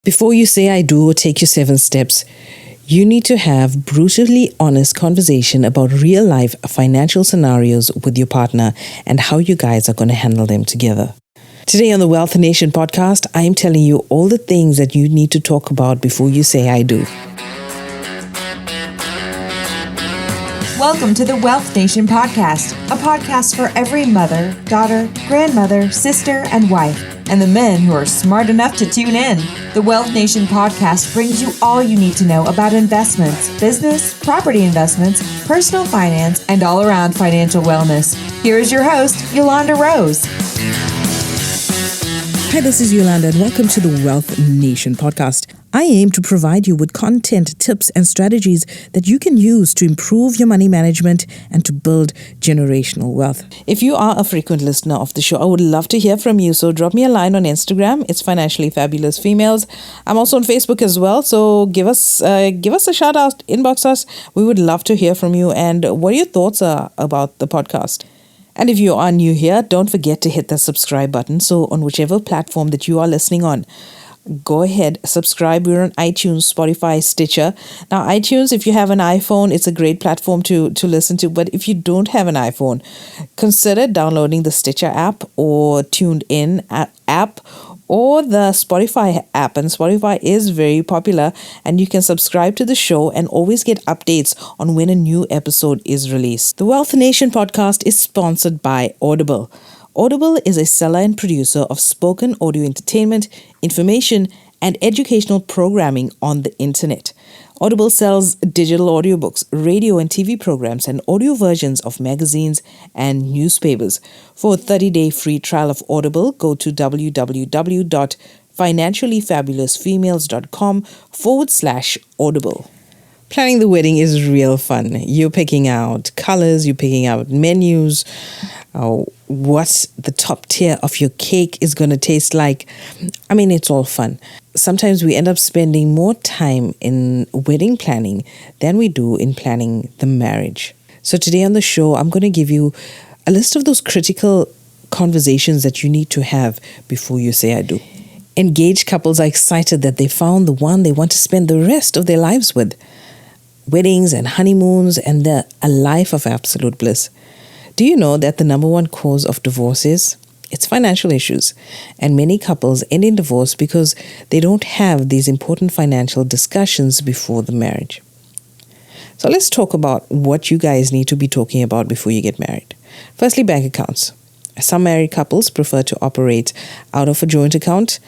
Before you say I do or take your 7 steps, you need to have brutally honest conversation about real life financial scenarios with your partner and how you guys are going to handle them together. Today on the Wealth Nation podcast, I am telling you all the things that you need to talk about before you say I do. Welcome to the Wealth Nation podcast, a podcast for every mother, daughter, grandmother, sister, and wife, and the men who are smart enough to tune in. The Wealth Nation podcast brings you all you need to know about investments, business, property investments, personal finance, and all-around financial wellness. Here is your host, Yolanda Rose. Hi, this is Yolanda and welcome to the Wealth Nation podcast. I aim to provide you with content, tips, and strategies that you can use to improve your money management and to build generational wealth. If you are a frequent listener of the show, I would love to hear from you. So drop me a line on Instagram. It's Financially Fabulous Females. I'm also on Facebook as well. So give us a shout out, inbox us. We would love to hear from you and what your thoughts are about the podcast. And if you are new here, don't forget to hit the subscribe button. So on whichever platform that you are listening on, go ahead, subscribe. We're on iTunes, Spotify, Stitcher. Now, iTunes, if you have an iPhone, it's a great platform to listen to. But if you don't have an iPhone, consider downloading the Stitcher app or Tuned In app or the Spotify app. And Spotify is very popular and you can subscribe to the show and always get updates on when a new episode is released. The Wealth Nation podcast is sponsored by Audible. Audible is a seller and producer of spoken audio entertainment, information, and educational programming on the internet. Audible sells digital audiobooks, radio and TV programs, and audio versions of magazines and newspapers. For a 30-day free trial of Audible, go to www.financiallyfabulousfemales.com/audible. Planning the wedding is real fun. You're picking out colors, you're picking out menus, what the top tier of your cake is going to taste like. I mean, it's all fun. Sometimes we end up spending more time in wedding planning than we do in planning the marriage. So today on the show, I'm going to give you a list of those critical conversations that you need to have before you say I do. Engaged couples are excited that they found the one they want to spend the rest of their lives with. Weddings and honeymoons and a life of absolute bliss. Do you know that the number one cause of divorce is? It's financial issues. And many couples end in divorce because they don't have these important financial discussions before the marriage. So let's talk about what you guys need to be talking about before you get married. Firstly, bank accounts. Some married couples prefer to operate out of a joint account.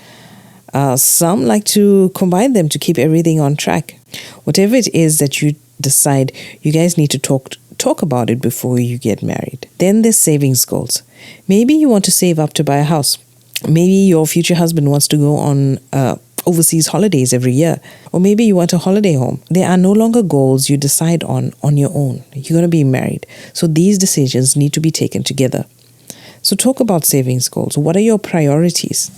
Some like to combine them to keep everything on track. Whatever it is that you decide, you guys need to talk about it before you get married. Then there's savings goals. Maybe you want to save up to buy a house. Maybe your future husband wants to go on overseas holidays every year. Or maybe you want a holiday home. There are no longer goals you decide on your own. You're going to be married. So these decisions need to be taken together. So talk about savings goals. What are your priorities?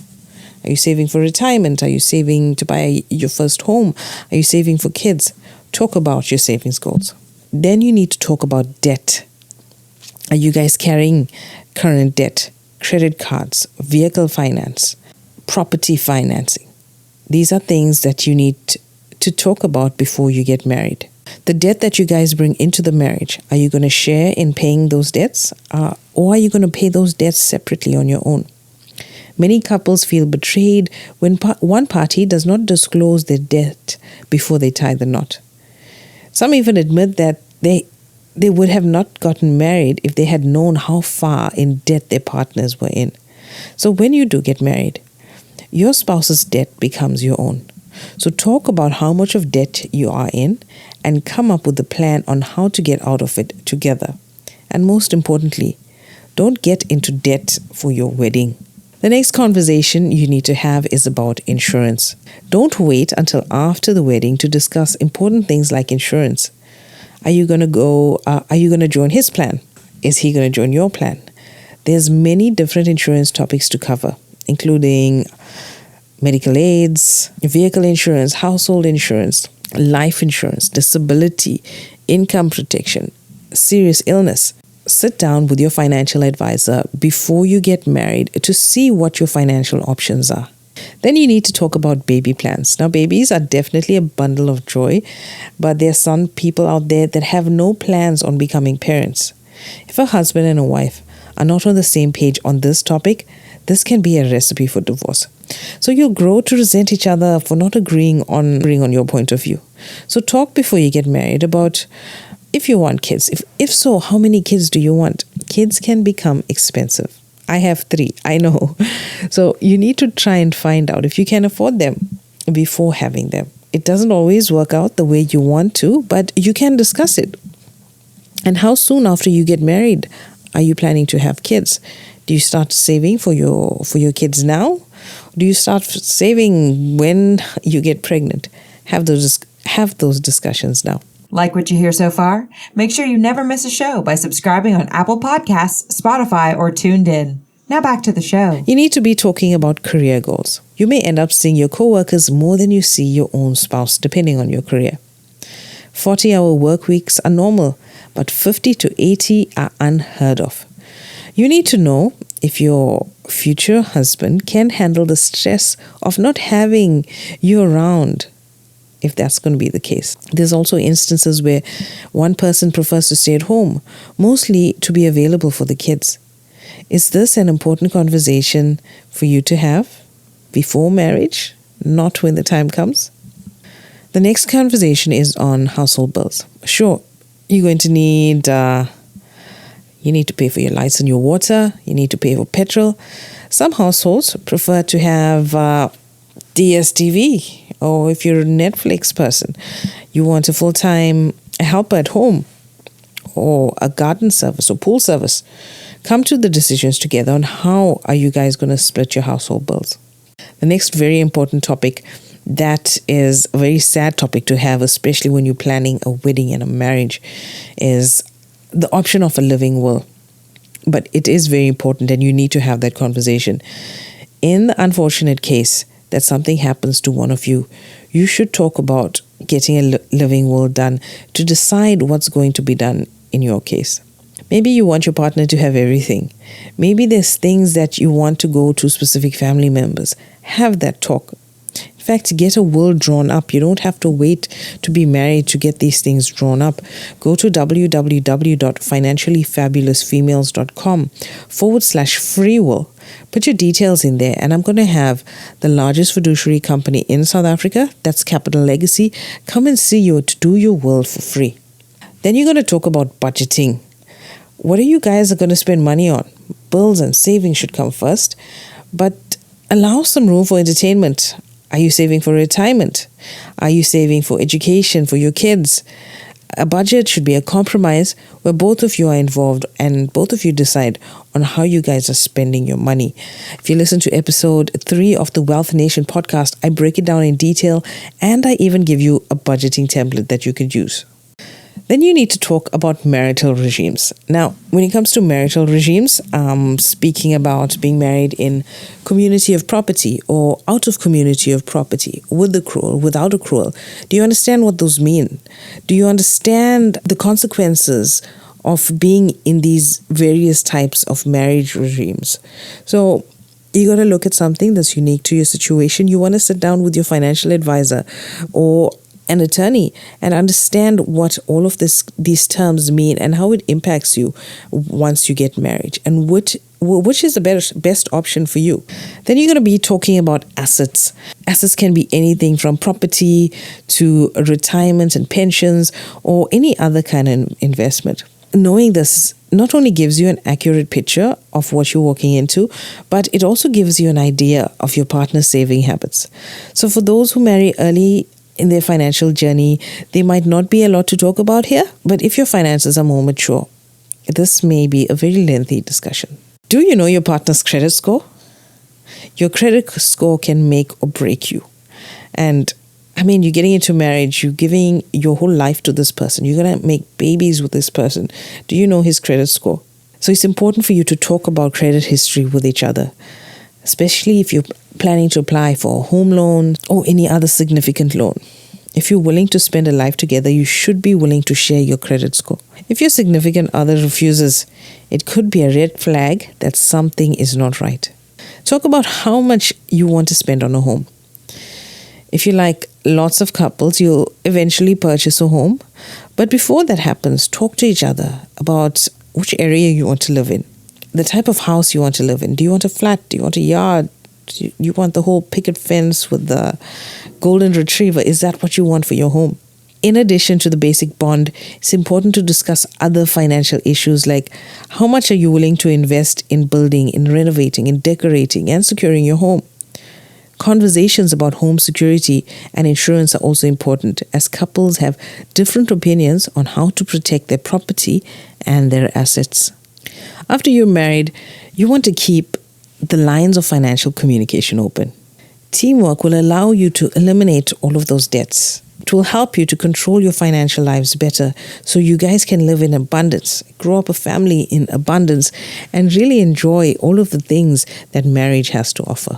Are you saving for retirement? Are you saving to buy your first home? Are you saving for kids? Talk about your savings goals. Then you need to talk about debt. Are you guys carrying current debt, credit cards, vehicle finance, property financing? These are things that you need to talk about before you get married. The debt that you guys bring into the marriage, are you going to share in paying those debts? Or are you going to pay those debts separately on your own? Many couples feel betrayed when one party does not disclose their debt before they tie the knot. Some even admit that they would have not gotten married if they had known how far in debt their partners were in. So when you do get married, your spouse's debt becomes your own. So talk about how much of debt you are in and come up with a plan on how to get out of it together. And most importantly, don't get into debt for your wedding. The next conversation you need to have is about insurance. Don't wait until after the wedding to discuss important things like insurance. Are you going to join his plan? Is he going to join your plan? There's many different insurance topics to cover, including medical aids, vehicle insurance, household insurance, life insurance, disability, income protection, serious illness. Sit down with your financial advisor before you get married to see what your financial options are. Then you need to talk about baby plans. Now, babies are definitely a bundle of joy, but there are some people out there that have no plans on becoming parents. If a husband and a wife are not on the same page on this topic, this can be a recipe for divorce. So you'll grow to resent each other for not agreeing on your point of view. So talk before you get married about if you want kids. If so, how many kids do you want? Kids can become expensive. I have 3, I know. So you need to try and find out if you can afford them before having them. It doesn't always work out the way you want to, but you can discuss it. And how soon after you get married are you planning to have kids? Do you start saving for your kids now? Do you start saving when you get pregnant? Have those discussions now. Like what you hear so far? Make sure you never miss a show by subscribing on Apple Podcasts, Spotify, or Tuned In. Now back to the show. You need to be talking about career goals. You may end up seeing your coworkers more than you see your own spouse, depending on your career. 40-hour work weeks are normal, but 50 to 80 are unheard of. You need to know if your future husband can handle the stress of not having you around, if that's going to be the case. There's also instances where one person prefers to stay at home, mostly to be available for the kids. Is this an important conversation for you to have before marriage, not when the time comes? The next conversation is on household bills. Sure, you're going to need... You need to pay for your lights and your water. You need to pay for petrol. Some households prefer to have DSTV, or if you're a Netflix person, you want a full-time helper at home, or a garden service or pool service. Come to the decisions together on how are you guys going to split your household bills. The next very important topic, that is a very sad topic to have, especially when you're planning a wedding and a marriage, is the option of a living will. But it is very important, and you need to have that conversation. In the unfortunate case that something happens to one of you, you should talk about getting a living will done to decide what's going to be done in your case. Maybe you want your partner to have everything. Maybe there's things that you want to go to specific family members. Have that talk. In fact, get a will drawn up. You don't have to wait to be married to get these things drawn up. Go to www.financiallyfabulousfemales.com/free will. Put your details in there, and I'm going to have the largest fiduciary company in South Africa, that's Capital Legacy, come and see you to do your will for free. Then you're going to talk about budgeting. What are you guys going to spend money on? Bills and savings should come first, but allow some room for entertainment. Are you saving for retirement? Are you saving for education for your kids? A budget should be a compromise where both of you are involved and both of you decide on how you guys are spending your money. If you listen to episode 3 of the Wealth Nation podcast, I break it down in detail, and I even give you a budgeting template that you could use. Then you need to talk about marital regimes. Now, when it comes to marital regimes, speaking about being married in community of property or out of community of property, with accrual, without accrual. Do you understand what those mean? Do you understand the consequences of being in these various types of marriage regimes? So you got to look at something that's unique to your situation. You want to sit down with your financial advisor or an attorney and understand what all of these terms mean and how it impacts you once you get married, and which is the best option for you. Then you're going to be talking about assets. Assets can be anything from property to retirement and pensions or any other kind of investment. Knowing this not only gives you an accurate picture of what you're walking into, but it also gives you an idea of your partner's saving habits. So for those who marry early in their financial journey, there might not be a lot to talk about here, but if your finances are more mature, this may be a very lengthy discussion. Do you know your partner's credit score? Your credit score can make or break you. And you're getting into marriage, you're giving your whole life to this person, you're going to make babies with this person. Do you know his credit score? So it's important for you to talk about credit history with each other, especially if you're planning to apply for a home loan or any other significant loan. If you're willing to spend a life together, you should be willing to share your credit score. If your significant other refuses, it could be a red flag that something is not right. Talk about how much you want to spend on a home. If you're like lots of couples, you'll eventually purchase a home. But before that happens, talk to each other about which area you want to live in, the type of house you want to live in. Do you want a flat? Do you want a yard? Do you want the whole picket fence with the golden retriever? Is that what you want for your home? In addition to the basic bond, it's important to discuss other financial issues like how much are you willing to invest in building, in renovating, in decorating, and securing your home. Conversations about home security and insurance are also important, as couples have different opinions on how to protect their property and their assets. After you're married, you want to keep the lines of financial communication open. Teamwork will allow you to eliminate all of those debts. It will help you to control your financial lives better so you guys can live in abundance, grow up a family in abundance, and really enjoy all of the things that marriage has to offer.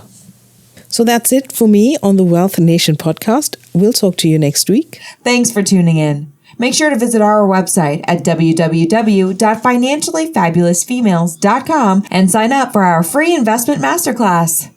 So that's it for me on the Wealth Nation podcast. We'll talk to you next week. Thanks for tuning in. Make sure to visit our website at www.financiallyfabulousfemales.com and sign up for our free investment masterclass.